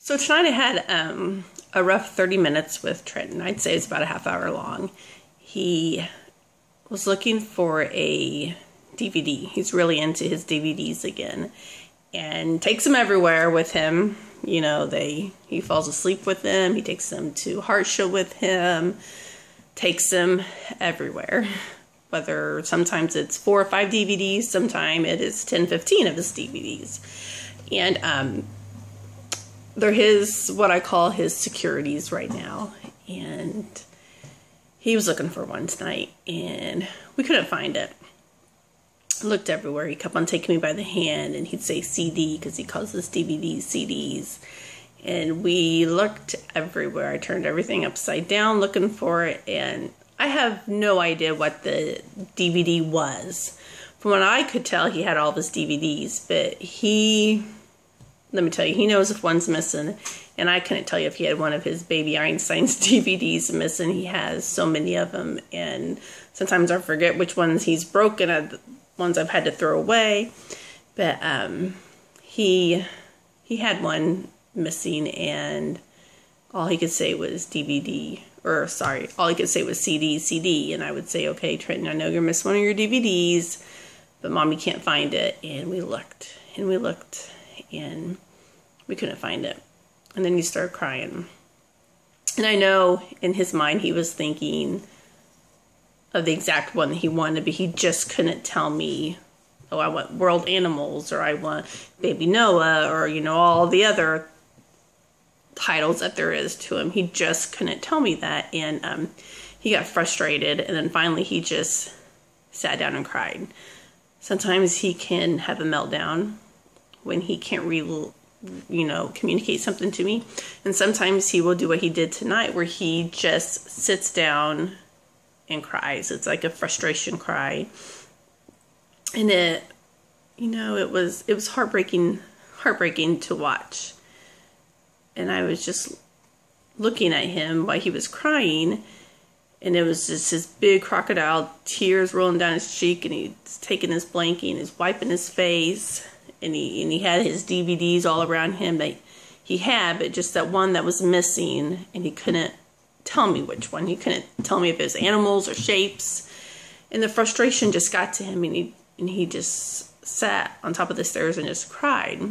So tonight I had a rough 30 minutes with Trenton. I'd say it's about a half hour long. He was looking for a DVD. He's really into his DVDs again and takes them everywhere with him. You know, he falls asleep with them. He takes them to Heart Show with him, takes them everywhere. Whether sometimes it's 4 or 5 DVDs, sometimes it is 10, 15 of his DVDs. And they're what I call his securities right now. And he was looking for one tonight and we couldn't find it. Looked everywhere. He kept on taking me by the hand and he'd say CD because he calls us DVDs, CDs. And we looked everywhere. I turned everything upside down looking for it, and I have no idea what the DVD was. From what I could tell, he had all of his DVDs, but let me tell you, he knows if one's missing, and I couldn't tell you if he had one of his Baby Einstein's DVDs missing. He has so many of them, and sometimes I forget which ones he's broken, ones I've had to throw away. But he had one missing, and all he could say was DVD, or sorry, all he could say was CD, and I would say, okay, Trenton, I know you're missing one of your DVDs, but Mommy can't find it. And we looked, and we looked, and we couldn't find it. And then he started crying. And I know in his mind he was thinking of the exact one that he wanted, but he just couldn't tell me, oh, I want World Animals, or I want Baby Noah, or, you know, all the other titles that there is to him. He just couldn't tell me that. And he got frustrated, and then finally he just sat down and cried. Sometimes he can have a meltdown when he can't really, communicate something to me. And sometimes he will do what he did tonight, where he just sits down and cries. It's like a frustration cry. And it was heartbreaking to watch. And I was just looking at him while he was crying, and it was just his big crocodile tears rolling down his cheek, and he's taking his blankie and he's wiping his face, and he had his DVDs all around him that he had, but just that one that was missing, and he couldn't tell me which one. He couldn't tell me if it was animals or shapes, and the frustration just got to him, and he just sat on top of the stairs and just cried.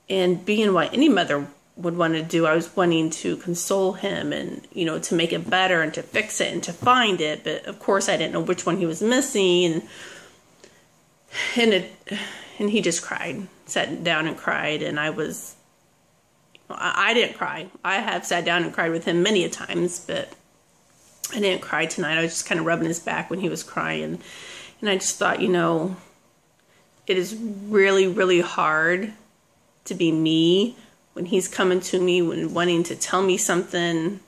And being what any mother would want to do, I was wanting to console him and, to make it better and to fix it and to find it. But of course I didn't know which one he was missing. And he just cried, sat down and cried. And I didn't cry. I have sat down and cried with him many a times, but I didn't cry tonight. I was just kind of rubbing his back when he was crying. And I just thought, it is really, really hard to be me when he's coming to me when wanting to tell me something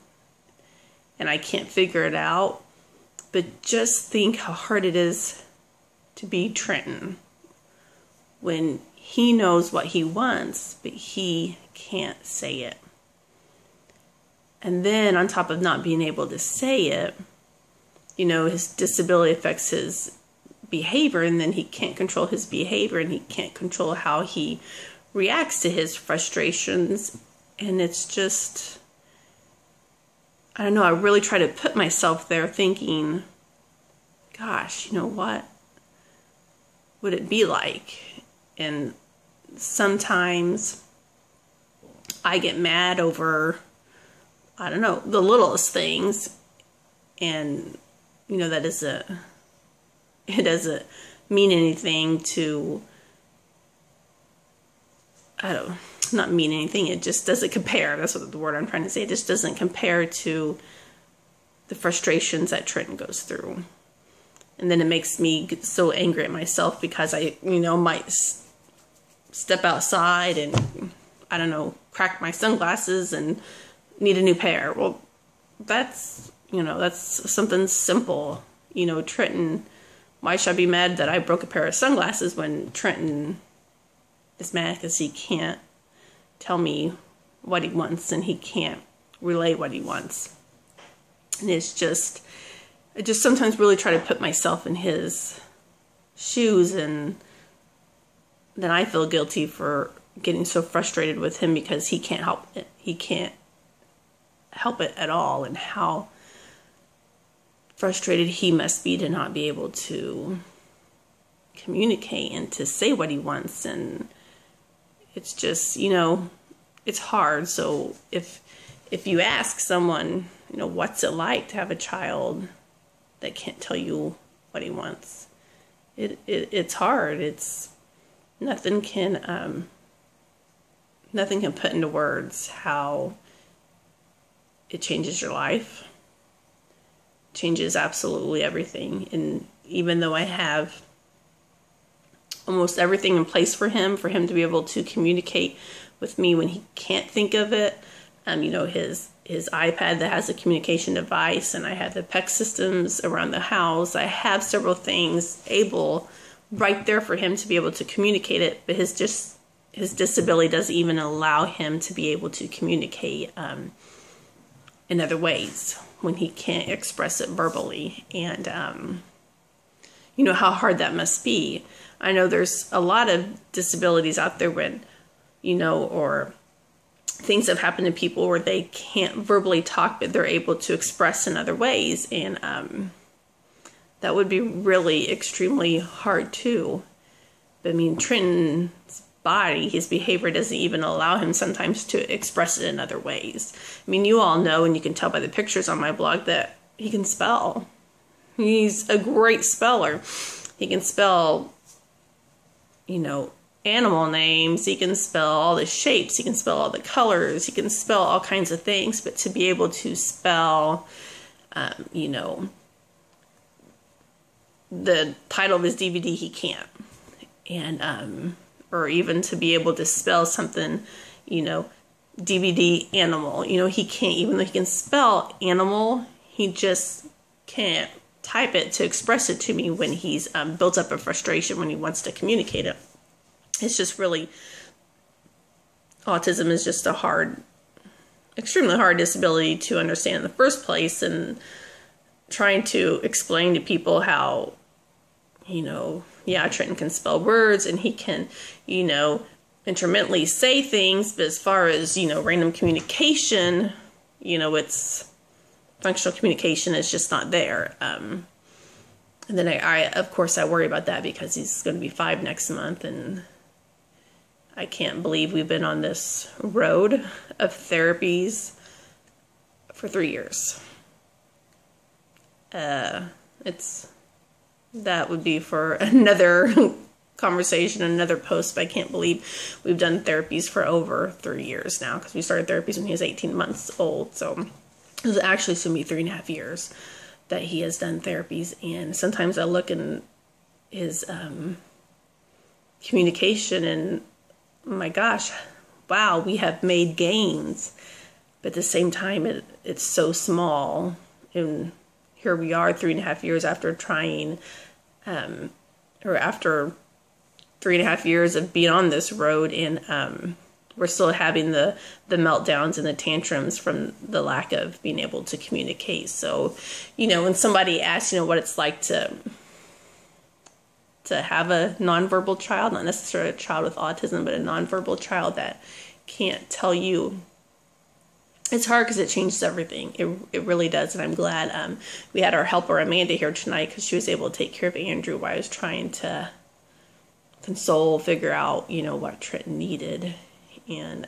and I can't figure it out. But just think how hard it is to be Trenton when he knows what he wants, but he can't say it. And then on top of not being able to say it, his disability affects his behavior, and then he can't control his behavior, and he can't control how he reacts to his frustrations. And it's just, I don't know, I really try to put myself there thinking, gosh, what would it be like? And sometimes I get mad over, I don't know, the littlest things, and it doesn't mean anything to, not mean anything. It just doesn't compare. That's what the word I'm trying to say. It just doesn't compare to the frustrations that Trenton goes through. And then it makes me get so angry at myself because I, might step outside and, I don't know, crack my sunglasses and need a new pair. Well, that's something simple. Trenton, why should I be mad that I broke a pair of sunglasses when Trenton is mad because he can't tell me what he wants and he can't relay what he wants? And I just sometimes really try to put myself in his shoes, and then I feel guilty for getting so frustrated with him because he can't help it. He can't help it at all, and how frustrated he must be to not be able to communicate and to say what he wants. And it's just, it's hard. So if you ask someone, what's it like to have a child that can't tell you what he wants, it's hard. It's nothing can put into words how it changes your life, changes absolutely everything. And even though I have almost everything in place for him to be able to communicate with me when he can't think of it, his iPad that has a communication device, and I have the PEX systems around the house. I have several things able right there for him to be able to communicate it, but his disability doesn't even allow him to be able to communicate in other ways when he can't express it verbally. And how hard that must be. I know there's a lot of disabilities out there when, or things have happened to people where they can't verbally talk, but they're able to express in other ways. And that would be really extremely hard too. But Trenton's body, his behavior doesn't even allow him sometimes to express it in other ways. You all know, and you can tell by the pictures on my blog, that he can spell. He's a great speller. He can spell, animal names. He can spell all the shapes. He can spell all the colors. He can spell all kinds of things. But to be able to spell, the title of his DVD, he can't. And, or even to be able to spell something, DVD animal. He can't, even though he can spell animal, he just can't type it to express it to me when he's built up a frustration when he wants to communicate it. It's just really, autism is just extremely hard disability to understand in the first place, and trying to explain to people how, Trenton can spell words and he can, intermittently say things, but as far as, random communication, it's functional communication is just not there. And then I of course I worry about that because he's going to be 5 next month, and I can't believe we've been on this road of therapies for 3 years. That would be for another conversation, another post, but I can't believe we've done therapies for over 3 years now, because we started therapies when he was 18 months old. So it was actually soon be 3.5 years that he has done therapies. And sometimes I look in his communication and, my gosh, wow, we have made gains. But at the same time, it's so small. And here we are 3.5 years after trying, or after 3.5 years of being on this road, and we're still having the meltdowns and the tantrums from the lack of being able to communicate. So, when somebody asks, what it's like to have a nonverbal child, not necessarily a child with autism, but a nonverbal child that can't tell you, it's hard because it changes everything. It really does. And I'm glad we had our helper Amanda here tonight, because she was able to take care of Andrew while I was trying to console, figure out, what Trenton needed. And,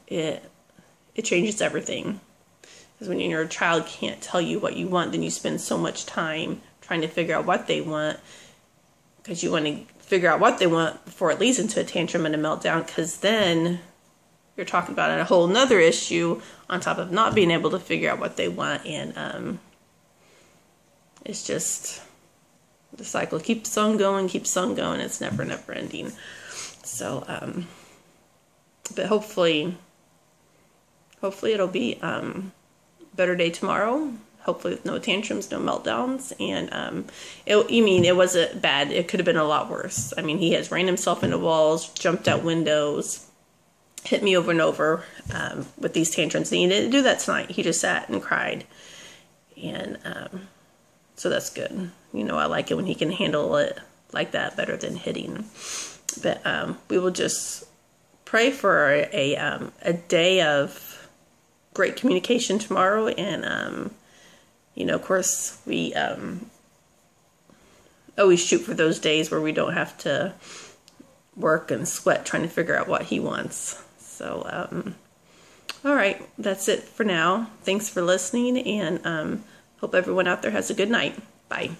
it changes everything. Because when your child can't tell you what you want, then you spend so much time trying to figure out what they want, because you want to figure out what they want before it leads into a tantrum and a meltdown, because then you're talking about a whole nother issue on top of not being able to figure out what they want. And it's just, the cycle keeps on going. It's never ending. So, but hopefully it'll be better day tomorrow. Hopefully with no tantrums, no meltdowns. And it wasn't bad. It could have been a lot worse. He has ran himself into walls, jumped out windows, hit me over and over with these tantrums. And he didn't do that tonight. He just sat and cried. And so that's good. I like it when he can handle it like that better than hitting. But we will just pray for a day of great communication tomorrow. And, of course, we always shoot for those days where we don't have to work and sweat trying to figure out what he wants. So, all right, that's it for now. Thanks for listening, and hope everyone out there has a good night. Bye.